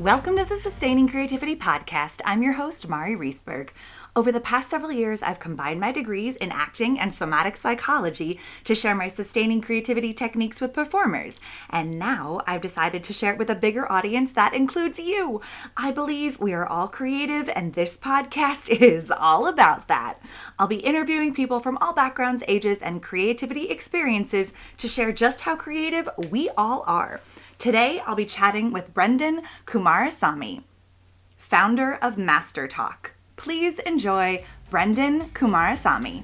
Welcome to the Sustaining Creativity Podcast. I'm your host, Mari Reisberg. Over the past several years, I've combined my degrees in acting and somatic psychology to share my sustaining creativity techniques with performers. And now I've decided to share it with a bigger audience that includes you. I believe we are all creative, and this podcast is all about that. I'll be interviewing people from all backgrounds, ages, and creativity experiences to share just how creative we all are. Today, I'll be chatting with Brenden Kumarasamy, founder of MasterTalk. Please enjoy Brenden Kumarasamy.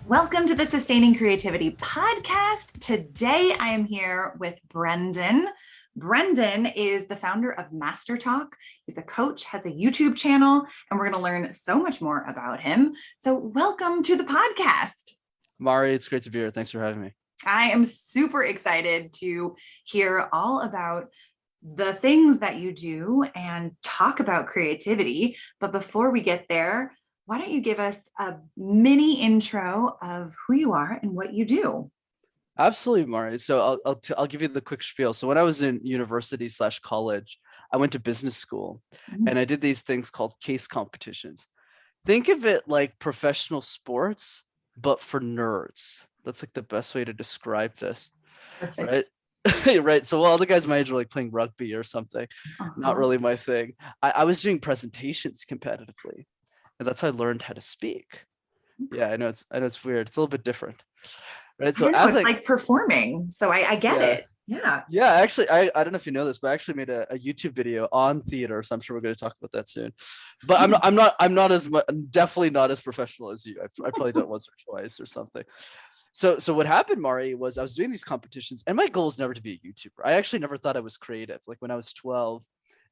Welcome to the Sustaining Creativity Podcast. Today I am here with Brenden. Brenden is the founder of MasterTalk. He's a coach, has a YouTube channel, and we're going to learn so much more about him. So welcome to the podcast. Mari, it's great to be here. Thanks for having me. I am super excited to hear all about the things that you do and talk about creativity. But before we get there, why don't you give us a mini intro of who you are and what you do? Absolutely, Mari. So I'll give you the quick spiel. So when I was in university/college, I went to business school and I did these things called case competitions. Think of it like professional sports, but for nerds. That's like the best way to describe this. Perfect. Right? Right. So all the guys my age were like playing rugby or something. Not really my thing. I was doing presentations competitively. And that's how I learned how to speak. Yeah, I know it's weird. It's a little bit different. Right. So as it's like performing. So I get it. Yeah. Yeah. Actually, I don't know if you know this, but I actually made a YouTube video on theater. So I'm sure we're going to talk about that soon. But I'm definitely not as professional as you. I probably done it once or twice or something. So what happened, Mari, was I was doing these competitions and my goal is never to be a YouTuber. I actually never thought I was creative. Like when I was 12,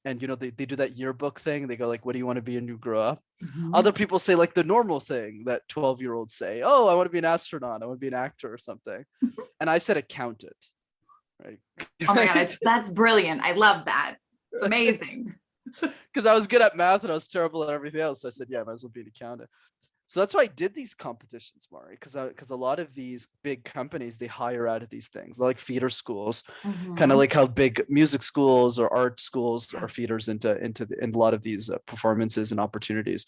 and they do that yearbook thing. They go like, what do you want to be when you grow up? Other people say like the normal thing that 12-year-olds say. Oh, I want to be an astronaut. I want to be an actor or something. And I said accountant. Right. Oh my God, that's brilliant. I love that. It's amazing. Because I was good at math and I was terrible at everything else. So I said, yeah, I might as well be an accountant. So that's why I did these competitions, Mari, because a lot of these big companies, they hire out of these things. They're like feeder schools, kind of like how big music schools or art schools are feeders into a lot of these performances and opportunities.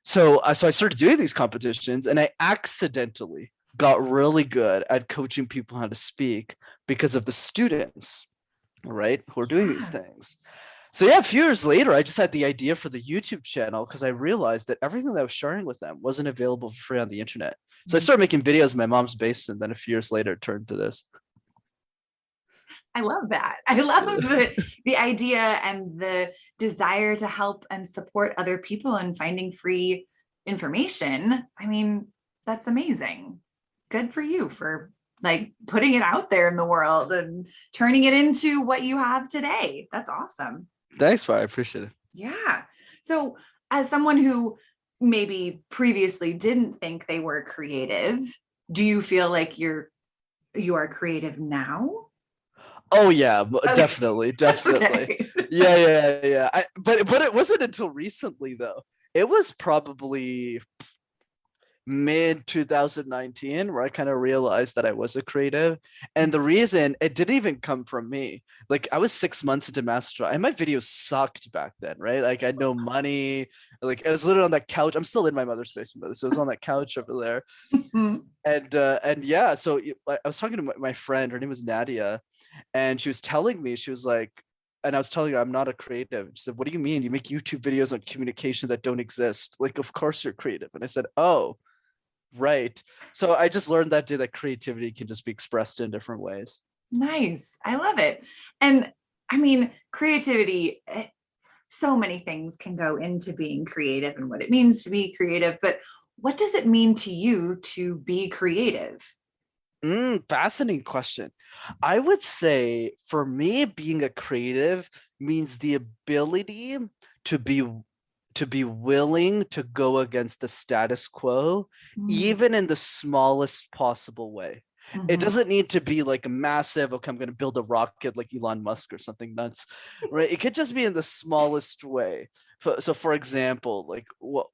So I started doing these competitions and I accidentally got really good at coaching people how to speak because of the students, right, who are doing these things. So yeah, a few years later, I just had the idea for the YouTube channel because I realized that everything that I was sharing with them wasn't available for free on the internet. So I started making videos in my mom's basement. Then a few years later, it turned to this. I love that. I love the idea and the desire to help and support other people in finding free information. I mean, that's amazing. Good for you for like putting it out there in the world and turning it into what you have today. That's awesome. Thanks, Mari. I appreciate it. Yeah. So as someone who maybe previously didn't think they were creative, do you feel like you are creative now? Oh yeah, definitely. Okay. Yeah. But it wasn't until recently though. It was probably mid 2019 where I kind of realized that I was a creative. And the reason it didn't even come from me. Like I was 6 months into master and my videos sucked back then, right? Like I had no money. Like I was literally on that couch. I'm still in my mother's basement, so I was on that couch over there. And yeah, so I was talking to my friend, her name was Nadia, and she was telling me, she was like, and I was telling her I'm not a creative. She said, what do you mean? You make YouTube videos on communication that don't exist. Like, of course you're creative. And I said, oh, right. So I just learned that day that creativity can just be expressed in different ways. Nice. I love it. And I mean, creativity, so many things can go into being creative and what it means to be creative, but what does it mean to you to be creative? Fascinating question. I would say for me, being a creative means the ability to be willing to go against the status quo, even in the smallest possible way. It doesn't need to be like a massive, okay, I'm going to build a rocket like Elon Musk or something nuts, right? It could just be in the smallest way. So for example, like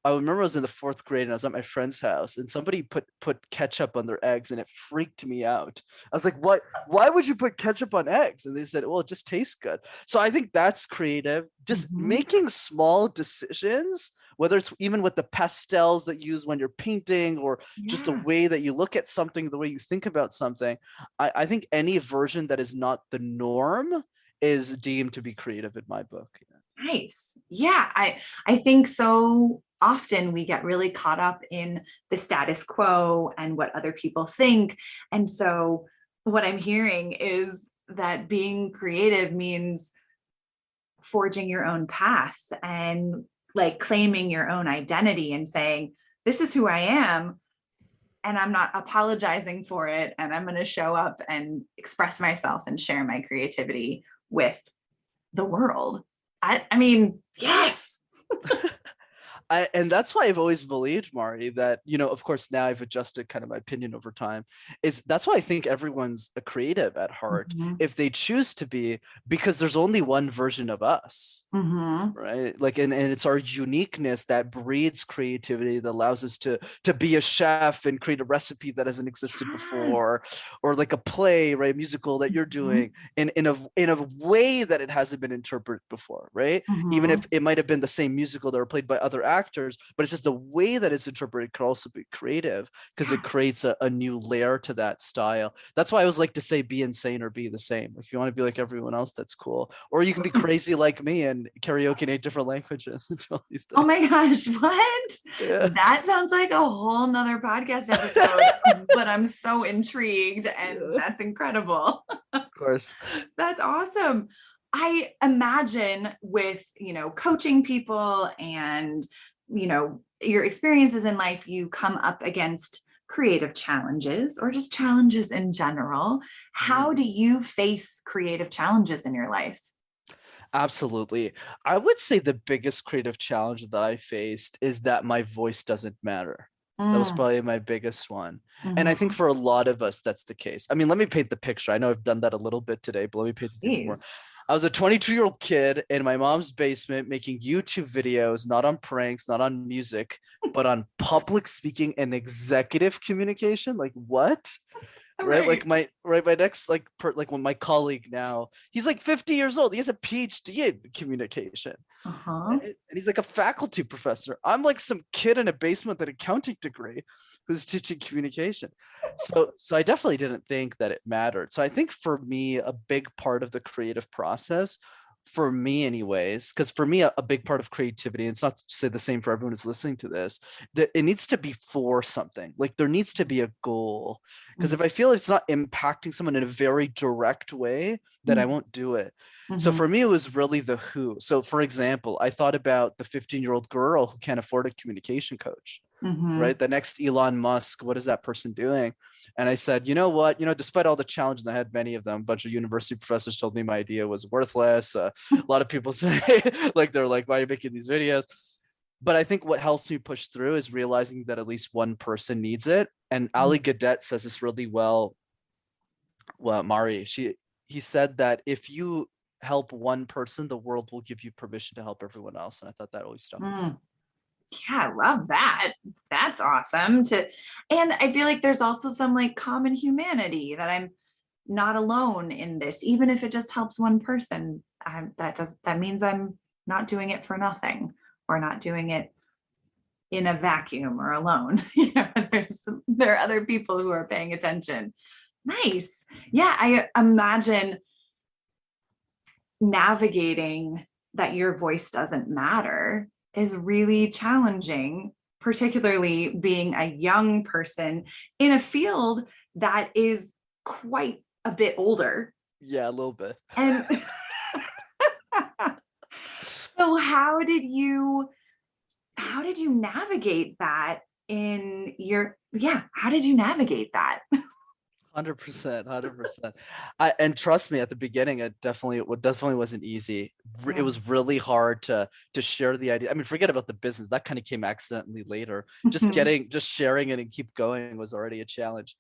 I remember I was in the 4th grade and I was at my friend's house and somebody put ketchup on their eggs and it freaked me out. I was like, what? Why would you put ketchup on eggs? And they said, well, it just tastes good. So I think that's creative. Just making small decisions, whether it's even with the pastels that you use when you're painting or just the way that you look at something, the way you think about something. I think any version that is not the norm is deemed to be creative in my book. Nice. Yeah, I think so often we get really caught up in the status quo and what other people think. And so what I'm hearing is that being creative means forging your own path and like claiming your own identity and saying, this is who I am, and I'm not apologizing for it. And I'm going to show up and express myself and share my creativity with the world. I mean, yes. And that's why I've always believed, Mari, that, of course, now I've adjusted kind of my opinion over time, is that's why I think everyone's a creative at heart, if they choose to be, because there's only one version of us, right? Like, and it's our uniqueness that breeds creativity, that allows us to be a chef and create a recipe that hasn't existed before, or like a play, right? A musical that you're doing in a way that it hasn't been interpreted before, right? Even if it might have been the same musical that were played by other actors, but it's just the way that it's interpreted could also be creative because it creates a new layer to that style. That's why I always like to say be insane or be the same. If you want to be like everyone else, that's cool. Or you can be crazy like me and karaoke in 8 different languages. Oh my gosh, what? Yeah. That sounds like a whole nother podcast episode, but I'm so intrigued, and that's incredible. Of course. That's awesome. I imagine with, coaching people and, your experiences in life, you come up against creative challenges or just challenges in general. How do you face creative challenges in your life? Absolutely. I would say the biggest creative challenge that I faced is that my voice doesn't matter. That was probably my biggest one. And I think for a lot of us, that's the case. I mean, let me paint the picture. I know I've done that a little bit today, but let me paint the picture more. I was a 22-year-old kid in my mom's basement making YouTube videos, not on pranks, not on music, but on public speaking and executive communication. Like, what? Right. Like my next like my colleague now, he's like 50 years old. He has a PhD in communication. Right? And he's like a faculty professor. I'm like some kid in a basement with an accounting degree who's teaching communication. So I definitely didn't think that it mattered. So I think for me, a big part of the creative process, for me anyways, because for me, a big part of creativity, and it's not to say the same for everyone who's listening to this, that it needs to be for something. Like there needs to be a goal. Because if I feel it's not impacting someone in a very direct way, then I won't do it. So for me, it was really the who. So for example, I thought about the 15-year-old girl who can't afford a communication coach. Right? The next Elon Musk, what is that person doing? And I said, you know what? Despite all the challenges, I had many of them. A bunch of university professors told me my idea was worthless. A lot of people say, like, they're like, why are you making these videos? But I think what helps me push through is realizing that at least one person needs it. And Ali Gadet says this really well. Well, Mari, he said that if you help one person, the world will give you permission to help everyone else. And I thought that always stuck with me. Yeah, I love that. That's awesome. And I feel like there's also some like common humanity that I'm not alone in this, even if it just helps one person. That means I'm not doing it for nothing, or not doing it in a vacuum or alone. There are other people who are paying attention. Nice. Yeah, I imagine navigating that your voice doesn't matter is really challenging, particularly being a young person in a field that is quite a bit older. Yeah, a little bit. And so how did you navigate that how did you navigate that? 100%. And trust me, at the beginning, it definitely wasn't easy. It was really hard to share the idea. I mean, forget about the business. That kind of came accidentally later. Just sharing it and keep going was already a challenge.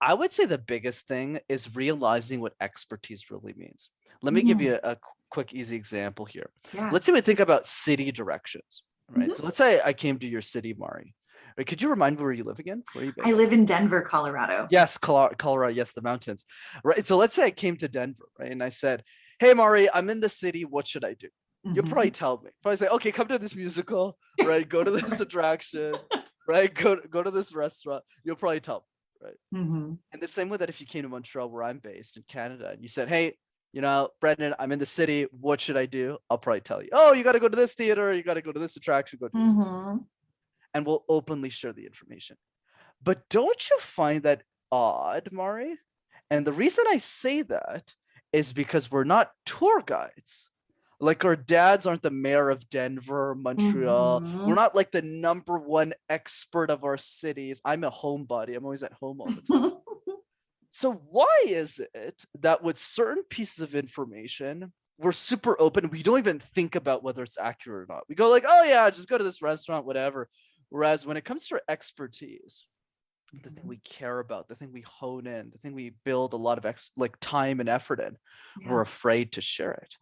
I would say the biggest thing is realizing what expertise really means. Let me give Mm, you a quick, easy example here. yeah. Let's say we think about city directions, right? Mhm. So let's say I came to your city, Mari. Right, could you remind me where you live again? Where are you I based? live in Denver, Colorado. Yes, Colorado. Yes, the mountains. Right. So let's say I came to Denver, right? And I said, "Hey, Mari, I'm in the city. What should I do?" You'll probably Mhm. tell me. Probably say, "Okay, come to this musical, right? Go to this attraction, right? Go to this restaurant." You'll probably tell me, right? Mhm. And the same way that if you came to Montreal, where I'm based in Canada, and you said, "Hey, Brenden, I'm in the city. What should I do?" I'll probably tell you, "Oh, you got to go to this theater. You got to go to this attraction. Go to this," Mhm. and we'll openly share the information. But don't you find that odd, Mari? And the reason I say that is because we're not tour guides. Like our dads aren't the mayor of Denver, Montreal. We're Mhm. not like the number one expert of our cities. I'm a homebody. I'm always at home all the time. So why is it that with certain pieces of information, we're super open? We don't even think about whether it's accurate or not. We go like, oh yeah, just go to this restaurant, whatever. Whereas when it comes to our expertise, the thing we care about, the thing we hone in, the thing we build a lot of time and effort in, we're Yeah. afraid to share it.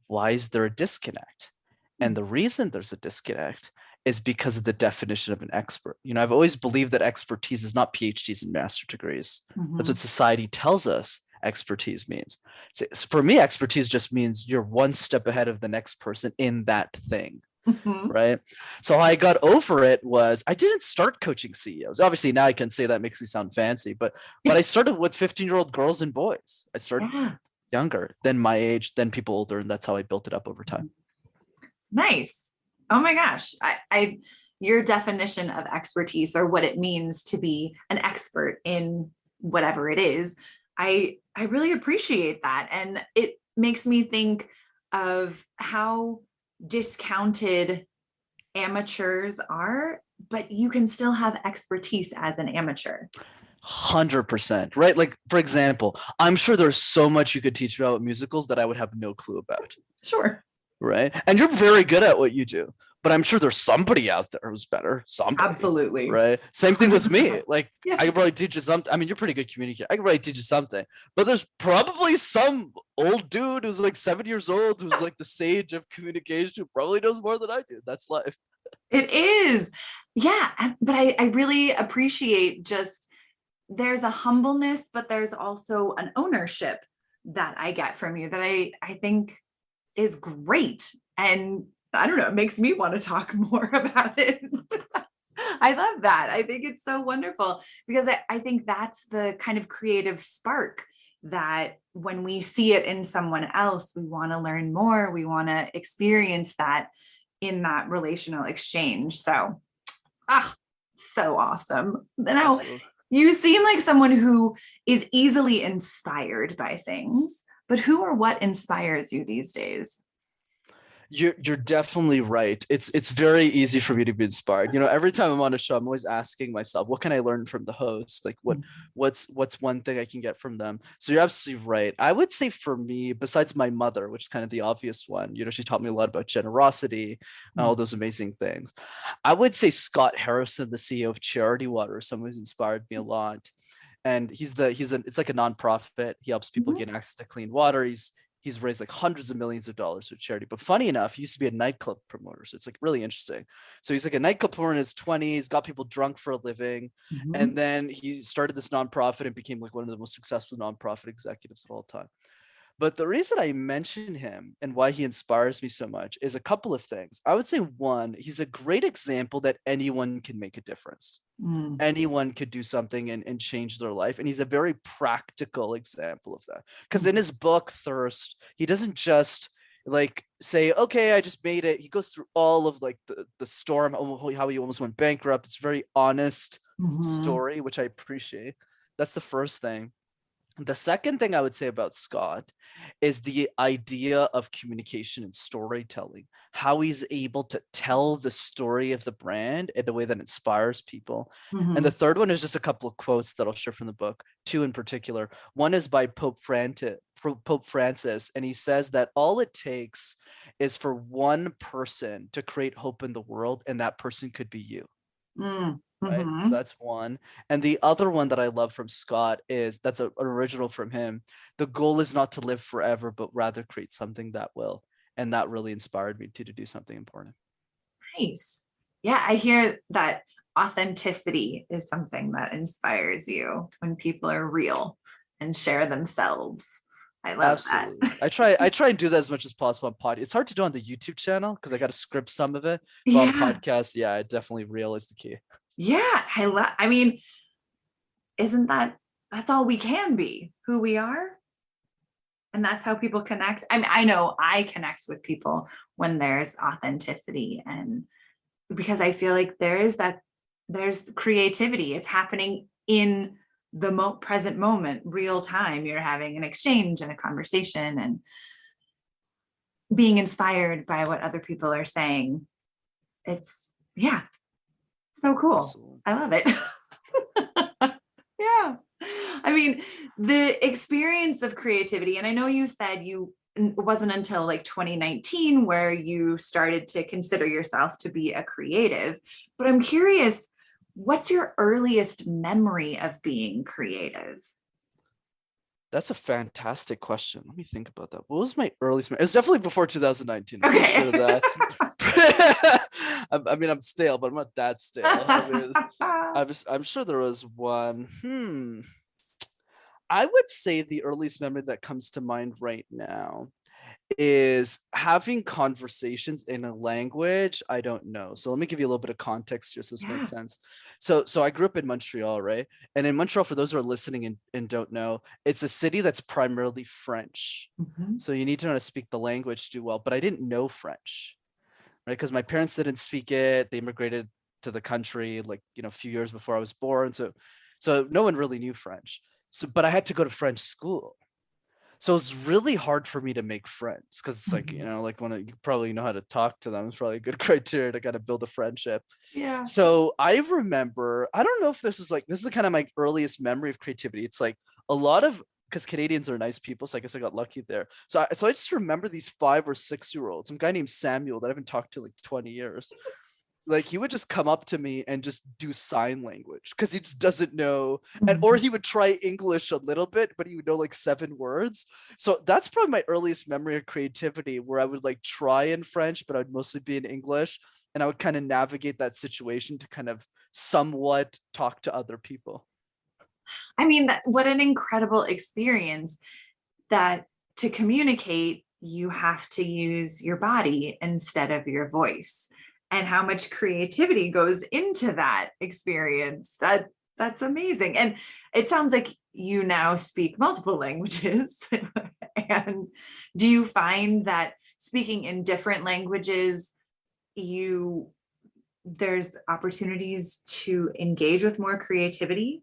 Why is there a disconnect? And the reason there's a disconnect is because of the definition of an expert. I've always believed that expertise is not PhDs and master degrees. That's what Mhm. society tells us expertise means. So for me, expertise just means you're one step ahead of the next person in that thing. Mhm. Right. So how I got over it was I didn't start coaching CEOs. Obviously, now I can say that makes me sound fancy, but I started with 15-year-old girls and boys. I started Yeah. younger than my age, then people older, and that's how I built it up over time. Nice. Oh my gosh. Your definition of expertise or what it means to be an expert in whatever it is, I really appreciate that. And it makes me think of how discounted amateurs are, but you can still have expertise as an amateur. 100%. Right. Like, for example, I'm sure there's so much you could teach me about musicals that I would have no clue about. Sure. Right. And you're very good at what you do, but I'm sure there's somebody out there who's better. Somebody. Absolutely. Right. Same thing with me. Like, Yeah. I could probably teach you something. I mean, you're pretty good communicator. I could probably teach you something, but there's probably some old dude who's like 7 years old who's like the sage of communication who probably knows more than I do. That's life. It is. Yeah. But I really appreciate just there's a humbleness, but there's also an ownership that I get from you that I think is great. And I don't know, it makes me want to talk more about it. I love that. I think it's so wonderful because I think that's the kind of creative spark that when we see it in someone else, we want to learn more. We want to experience that in that relational exchange. So, ah, so awesome. Now, Absolutely. you seem like someone who is easily inspired by things, but who or what inspires you these days? You're definitely right. It's very easy for me to be inspired. Every time I'm on a show, I'm always asking myself, what can I learn from the host? Like what's one thing I can get from them? So you're absolutely right. I would say for me, besides my mother, which is kind of the obvious one, she taught me a lot about generosity and all those amazing things. I would say Scott Harrison, the CEO of Charity Water, is someone who's inspired me a lot. And it's like a nonprofit. He helps people Mhm. get access to clean water. He's raised like hundreds of millions of dollars for charity. But funny enough, he used to be a nightclub promoter. So it's like really interesting. So he's like a nightclub promoter in his 20s, got people drunk for a living. Mhm. And then he started this nonprofit and became like one of the most successful nonprofit executives of all time. But the reason I mention him and why he inspires me so much is a couple of things. I would say one, he's a great example that anyone can make a difference. Mm. Anyone could do something and change their life. And he's a very practical example of that. Because in Mhm. his book, Thirst, he doesn't just like say, okay, I just made it. He goes through all of like the storm, how he almost went bankrupt. It's a very honest Mhm. story, which I appreciate. That's the first thing. The second thing I would say about Scott is the idea of communication and storytelling, how he's able to tell the story of the brand in a way that inspires people. And the Mhm. third one is just a couple of quotes that I'll share from the book, two in particular. One is by Pope Francis, and he says that all it takes is for one person to create hope in the world, and that person could be you. Mm. right? So Mm-hmm. that's one. And the other one that I love from Scott is an original from him. The goal is not to live forever, but rather create something that will. And that really inspired me to do something important. Nice. Yeah, I hear that authenticity is something that inspires you when people are real and share themselves. I love that. Absolutely. I try and do that as much as possible on pod. It's hard to do on the YouTube channel because I got to script some of it. But on Yeah. podcasts, yeah, definitely real is the key. Yeah. I mean, isn't that's all we can be, who we are? And that's how people connect. I mean, I know I connect with people when there's authenticity, and because I feel like there's creativity. It's happening in the present moment, real time. You're having an exchange and a conversation and being inspired by what other people are saying. It's, yeah, so cool. Absolutely. I love it. Yeah. I mean, the experience of creativity, and I know you said it wasn't until like 2019 where you started to consider yourself to be a creative, but I'm curious, what's your earliest memory of being creative? That's a fantastic question. Let me think about that. What was my earliest memory? It was definitely before 2019. I'm pretty sure of that. I mean, I'm stale, but I'm not that stale. I'm sure there was one. I would say the earliest memory that comes to mind right now is having conversations in a language I don't know. So let me give you a little bit of context here so this makes Yeah. sense. So I grew up in Montreal, right? And in Montreal, for those who are listening and don't know, it's a city that's primarily French. Mhm. So you need to know how to speak the language to do well. But I didn't know French, right? Because my parents didn't speak it. They immigrated to the country like, a few years before I was born. So no one really knew French. So, but I had to go to French school. So it's really hard for me to make friends because it's like, Mhm. like when you probably know how to talk to them, it's probably a good criteria to kind of build a friendship. Yeah. So I remember, I don't know if this is kind of my earliest memory of creativity. It's like a lot of, because Canadians are nice people. So I guess I got lucky there. So I just remember these 5 or 6 year olds, some guy named Samuel that I haven't talked to in like 20 years. Like he would just come up to me and just do sign language because he just doesn't know, or Mhm. he would try English a little bit but he would know like 7 words. So that's probably my earliest memory of creativity, where I would like try in French but I'd mostly be in English, and I would kind of navigate that situation to kind of somewhat talk to other people. I mean, what an incredible experience that to communicate, you have to use your body instead of your voice. And how much creativity goes into that experience. That's amazing. And it sounds like you now speak multiple languages. And do you find that speaking in different languages, you there's opportunities to engage with more creativity?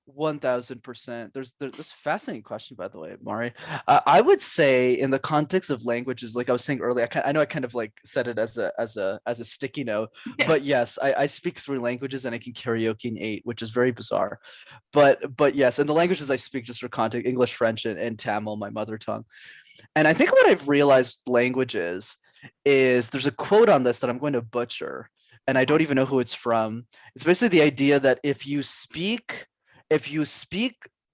1000%. There's this fascinating question, by the way, Mari. I would say in the context of languages, like I was saying earlier, I know I kind of like said it as a sticky note, Yeah. but yes, I speak 3 languages and I can karaoke in 8, which is very bizarre. But yes, and the languages I speak, just for context: English, French, and Tamil, my mother tongue. And I think what I've realized with languages is there's a quote on this that I'm going to butcher, and I don't even know who it's from. It's basically the idea that if you speak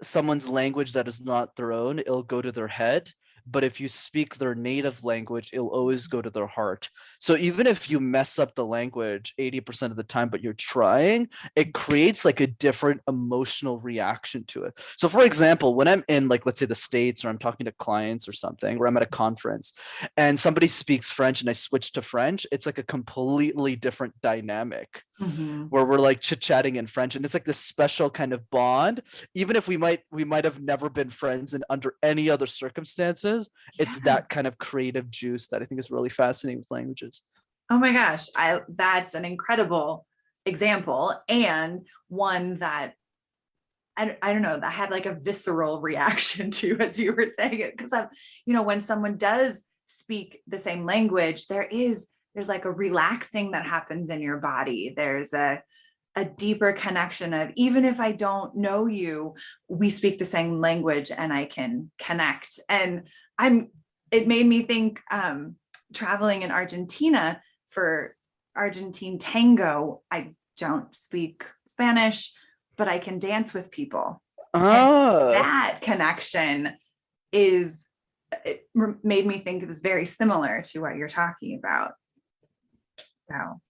someone's language that is not their own, it'll go to their head. But if you speak their native language, it'll always go to their heart. So even if you mess up the language 80% of the time, but you're trying, it creates like a different emotional reaction to it. So for example, when I'm in, like, let's say the States, or I'm talking to clients or something, or I'm at a conference and somebody speaks French and I switch to French, it's like a completely different dynamic Mhm. where we're like chit-chatting in French, and it's like this special kind of bond. Even if we might have never been friends in under any other circumstances, it's Yeah. that kind of creative juice that I think is really fascinating with languages. Oh my gosh, I that's an incredible example, and one that I don't know, that had like a visceral reaction to as you were saying it. Because when someone does speak the same language, there's like a relaxing that happens in your body. There's a deeper connection of, even if I don't know you, we speak the same language and I can connect. And it made me think, traveling in Argentina for Argentine tango, I don't speak Spanish, but I can dance with people. And Oh. that connection made me think it was very similar to what you're talking about. So.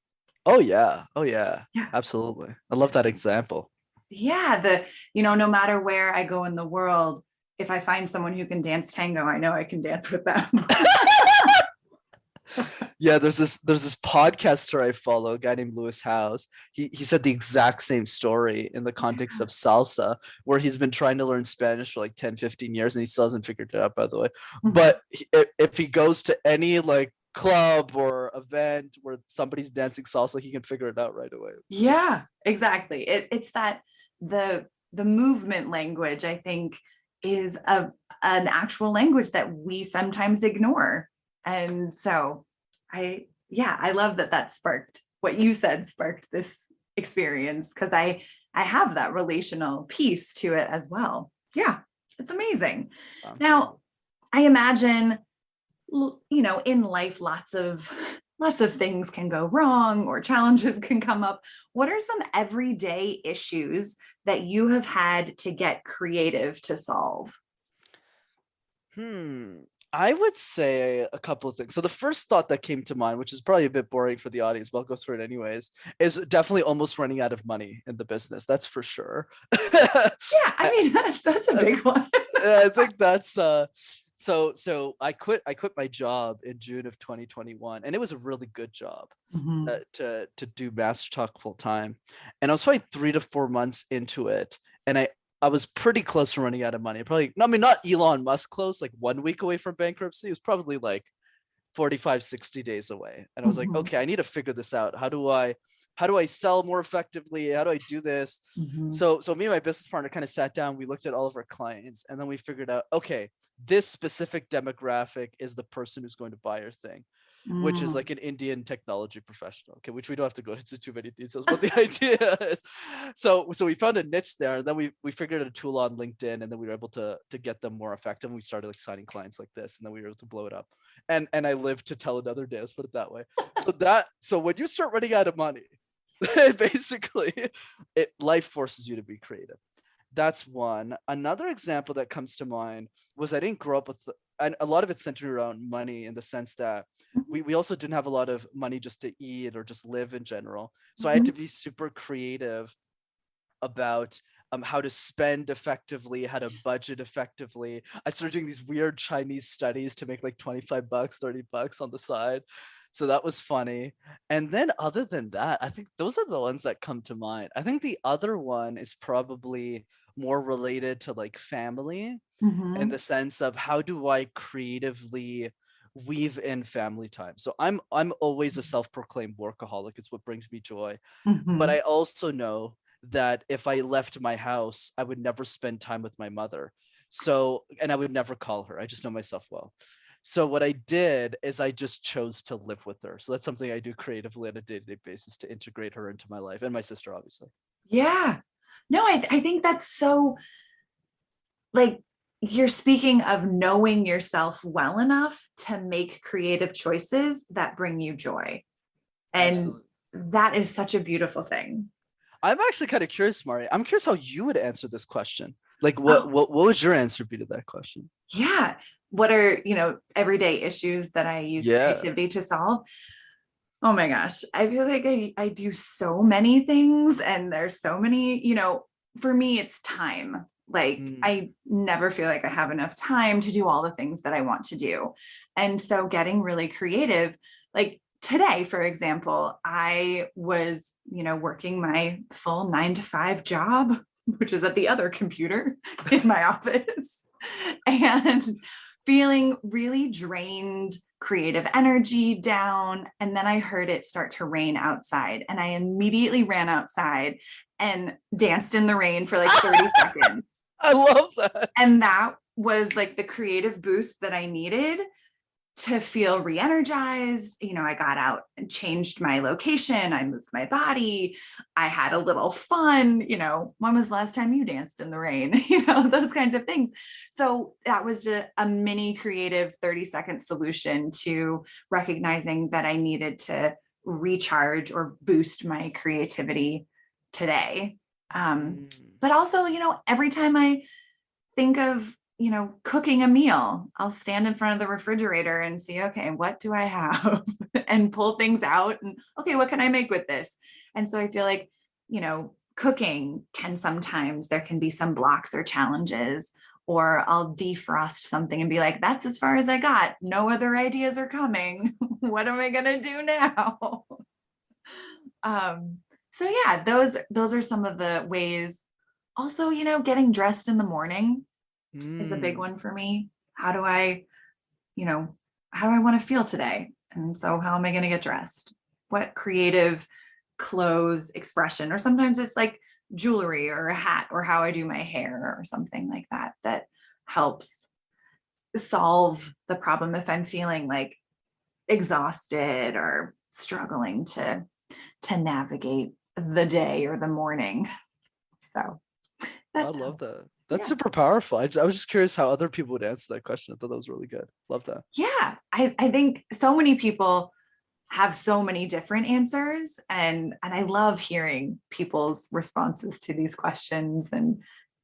Oh yeah. Oh yeah. Yeah. Absolutely. I love that example. Yeah. No matter where I go in the world, if I find someone who can dance tango, I know I can dance with them. Yeah, there's this podcaster I follow, a guy named Lewis Howes. He said the exact same story in the context of salsa, where he's been trying to learn Spanish for like 10, 15 years, and he still hasn't figured it out, by the way. Mm-hmm. But if he goes to any like club or event where somebody's dancing salsa, he can figure it out right away. Yeah, exactly. It's that the movement language, I think, is an actual language that we sometimes ignore. And so I love that sparked what you said, sparked this experience, because I have that relational piece to it as well. Yeah, it's amazing. Now, I imagine, in life, lots of things can go wrong or challenges can come up. What are some everyday issues that you have had to get creative to solve? I would say a couple of things. So the first thought that came to mind, which is probably a bit boring for the audience, but I'll go through it anyways, is definitely almost running out of money in the business. That's for sure. Yeah, I mean, that's a big one. I think that's so I quit my job in June of 2021, and it was a really good job to do MasterTalk full time. And I was probably 3 to 4 months into it, and I was pretty close to running out of money. Probably, I mean, not Elon Musk close, like 1 week away from bankruptcy. It was probably like 45, 60 days away. And I was like, okay, I need to figure this out. How do I sell more effectively? How do I do this? So me and my business partner kind of sat down, we looked at all of our clients, and then we figured out, okay, this specific demographic is the person who's going to buy your thing, which is like an Indian technology professional, okay, which we don't have to go into too many details, but the idea is, so we found a niche there, and then we figured out a tool on LinkedIn, and then we were able to get them more effective, and we started like signing clients like this, and then we were able to blow it up, and I live to tell another day, let's put it that way. So when you start running out of money, basically life forces you to be creative. That's one. Another example that comes to mind was I didn't grow up with, and a lot of it's centered around money, in the sense that we also didn't have a lot of money just to eat or just live in general. So I had to be super creative about how to spend effectively, how to budget effectively. I started doing these weird Chinese studies to make like $25, $30 on the side. So that was funny. And then other than that, I think those are the ones that come to mind. I think the other one is probably more related to like family, in the sense of how do I creatively weave in family time. So I'm always a self-proclaimed workaholic. It's what brings me joy. But I also know that if I left my house, I would never spend time with my mother. So, and I would never call her. I just know myself well. So what I did is I just chose to live with her. So that's something I do creatively on a day-to-day basis to integrate her into my life, and my sister, obviously. Yeah. No, I think that's so, like, you're speaking of knowing yourself well enough to make creative choices that bring you joy. And Absolutely. That is such a beautiful thing. I'm actually kind of curious, Mari. I'm curious how you would answer this question. Like, what would your answer be to that question? Yeah. What are, everyday issues that I use creativity to solve? Oh my gosh. I feel like I do so many things, and there's so many, for me, it's time. Like I never feel like I have enough time to do all the things that I want to do. And so getting really creative, like today, for example, I was, working my full 9-to-5 job, which is at the other computer in my office, and feeling really drained, creative energy down. And then I heard it start to rain outside, and I immediately ran outside and danced in the rain for like 30 seconds. I love that. And that was like the creative boost that I needed to feel re-energized. I got out and changed my location. I moved my body. I had a little fun. When was the last time you danced in the rain? Those kinds of things. So that was just a mini creative 30-second solution to recognizing that I needed to recharge or boost my creativity today. But also, every time I think of, cooking a meal, I'll stand in front of the refrigerator and see, okay, what do I have? And pull things out and, okay, what can I make with this? And so I feel like, cooking there can be some blocks or challenges, or I'll defrost something and be like, that's as far as I got. No other ideas are coming. What am I going to do now? So yeah, those are some of the ways. Also, getting dressed in the morning is a big one for me. How do I want to feel today? And so how am I going to get dressed? What creative clothes expression, or sometimes it's like jewelry or a hat, or how I do my hair or something like that, that helps solve the problem if I'm feeling like exhausted or struggling to navigate the day or the morning. So I love that. That's super powerful. I was just curious how other people would answer that question. I thought that was really good. Love that. Yeah, I think so many people have so many different answers, and I love hearing people's responses to these questions. And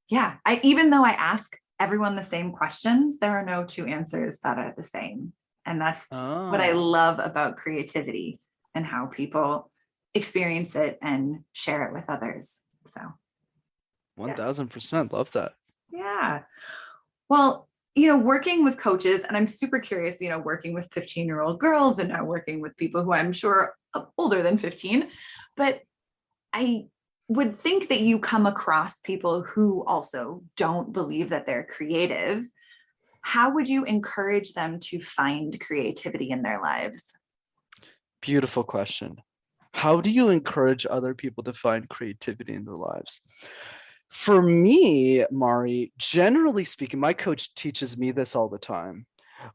yeah, even though I ask everyone the same questions, there are no two answers that are the same. And that's what I love about creativity and how people experience it and share it with others. So 1000%. Love that. Yeah. Well, working with coaches, and I'm super curious, working with 15-year-old girls and now working with people who I'm sure are older than 15, but I would think that you come across people who also don't believe that they're creative. How would you encourage them to find creativity in their lives? Beautiful question. How do you encourage other people to find creativity in their lives? For me, Mari, generally speaking, my coach teaches me this all the time.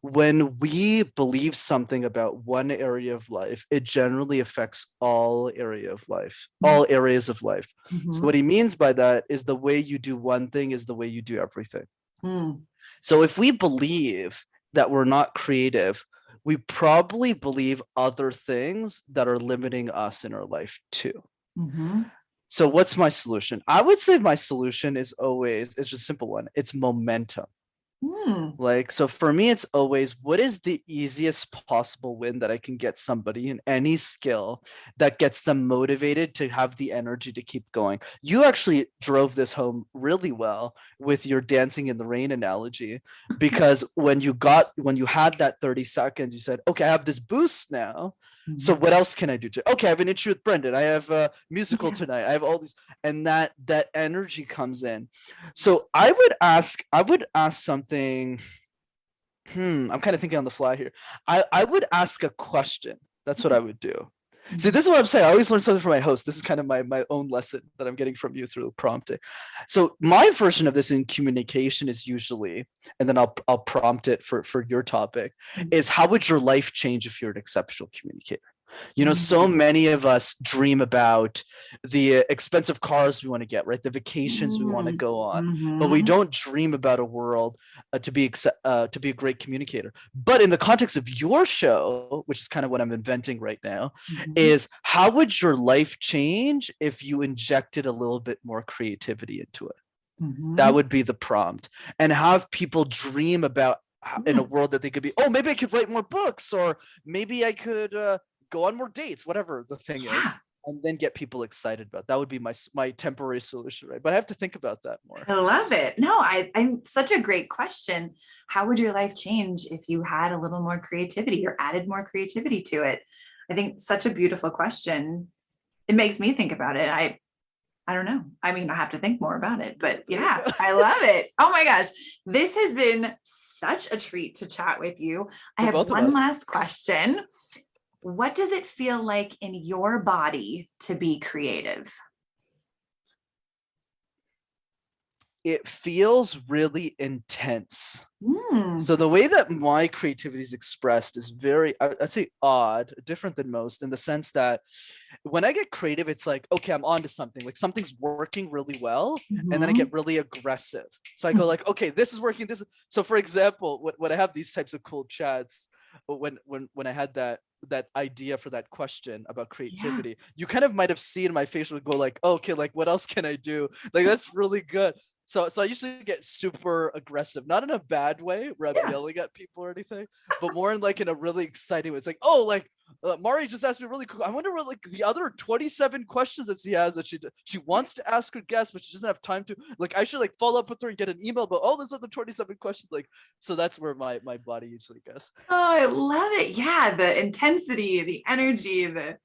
When we believe something about one area of life, it generally affects all areas of life. Mm-hmm. So what he means by that is the way you do one thing is the way you do everything. So if we believe that we're not creative, we probably believe other things that are limiting us in our life too. So what's my solution? I would say my solution is just a simple one. It's momentum. So for me, it's always, what is the easiest possible win that I can get somebody in any skill that gets them motivated to have the energy to keep going? You actually drove this home really well with your dancing in the rain analogy, because when you had that 30 seconds, you said, okay, I have this boost now. So what else can I do? Okay, I have an issue with Brenden. I have a musical tonight. I have all these, and that energy comes in. So I would ask something. I'm kind of thinking on the fly here. I would ask a question. That's what I would do. See, this is what I'm saying. I always learn something from my host. This is kind of my own lesson that I'm getting from you through prompting. So my version of this in communication is usually, and then I'll prompt it for your topic, is how would your life change if you're an exceptional communicator? So many of us dream about the expensive cars we want to get, right? The vacations we want to go on, but we don't dream about a world to be a great communicator. But in the context of your show, which is kind of what I'm inventing right now, is how would your life change if you injected a little bit more creativity into it? That would be the prompt, and have people dream about in a world that they could be, oh, maybe I could write more books, or maybe I could go on more dates, whatever the thing is, and then get people excited about. That would be my temporary solution, right? But I have to think about that more. I love it. No, I'm such a great question. How would your life change if you had a little more creativity or added more creativity to it? I think such a beautiful question. It makes me think about it. I don't know. I mean, I have to think more about it, but yeah, I love it. Oh my gosh. This has been such a treat to chat with you. I have one last question. What does it feel like in your body to be creative? It feels really intense. So the way that my creativity is expressed is very, I'd say, odd, different than most, in the sense that when I get creative, it's like, okay, I'm onto something. Like something's working really well, and then I get really aggressive. So I go like, okay, this is working. So for example, when I have these types of cool chats, when I had that that idea for that question about creativity, you kind of might have seen my face would go like, oh, okay, like what else can I do? Like, that's really good. So I usually get super aggressive, not in a bad way where I'm yelling at people or anything, but more in like in a really exciting way. It's like, oh, like Mari just asked me really cool. I wonder what like the other 27 questions that she has that she wants to ask her guests, but she doesn't have time to. Like, I should like follow up with her and get an email about all those other 27 questions. Like, so that's where my body usually goes. Oh, I love it. Yeah, the intensity, the energy, the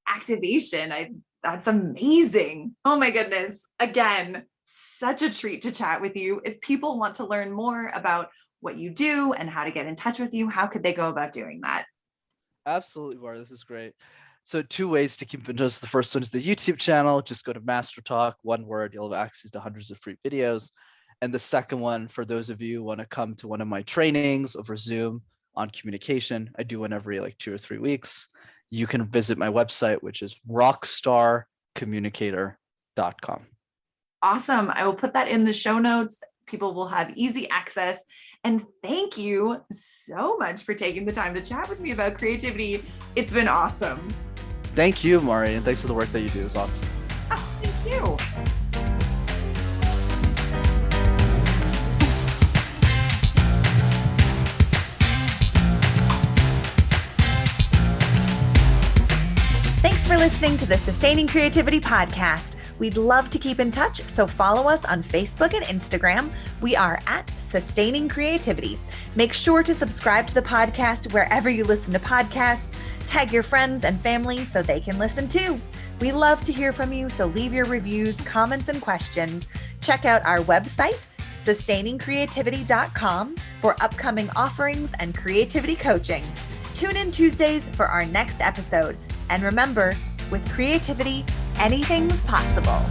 activation. That's amazing. Oh my goodness. Again, such a treat to chat with you. If people want to learn more about what you do and how to get in touch with you, how could they go about doing that? Absolutely, Mara. This is great. So 2 ways to keep in touch. The first one is the YouTube channel. Just go to MasterTalk, one word. You'll have access to hundreds of free videos. And the second one, for those of you who want to come to one of my trainings over Zoom on communication, I do one every like 2 or 3 weeks. You can visit my website, which is rockstarcommunicator.com. Awesome. I will put that in the show notes. People will have easy access. And thank you so much for taking the time to chat with me about creativity. It's been awesome. Thank you, Mari, and thanks for the work that you do. It's awesome. Oh, thank you. Thanks for listening to the Sustaining Creativity Podcast. We'd love to keep in touch, so follow us on Facebook and Instagram. We are at Sustaining Creativity. Make sure to subscribe to the podcast wherever you listen to podcasts. Tag your friends and family so they can listen too. We love to hear from you, so leave your reviews, comments, and questions. Check out our website, sustainingcreativity.com, for upcoming offerings and creativity coaching. Tune in Tuesdays for our next episode. And remember, with creativity, anything's possible.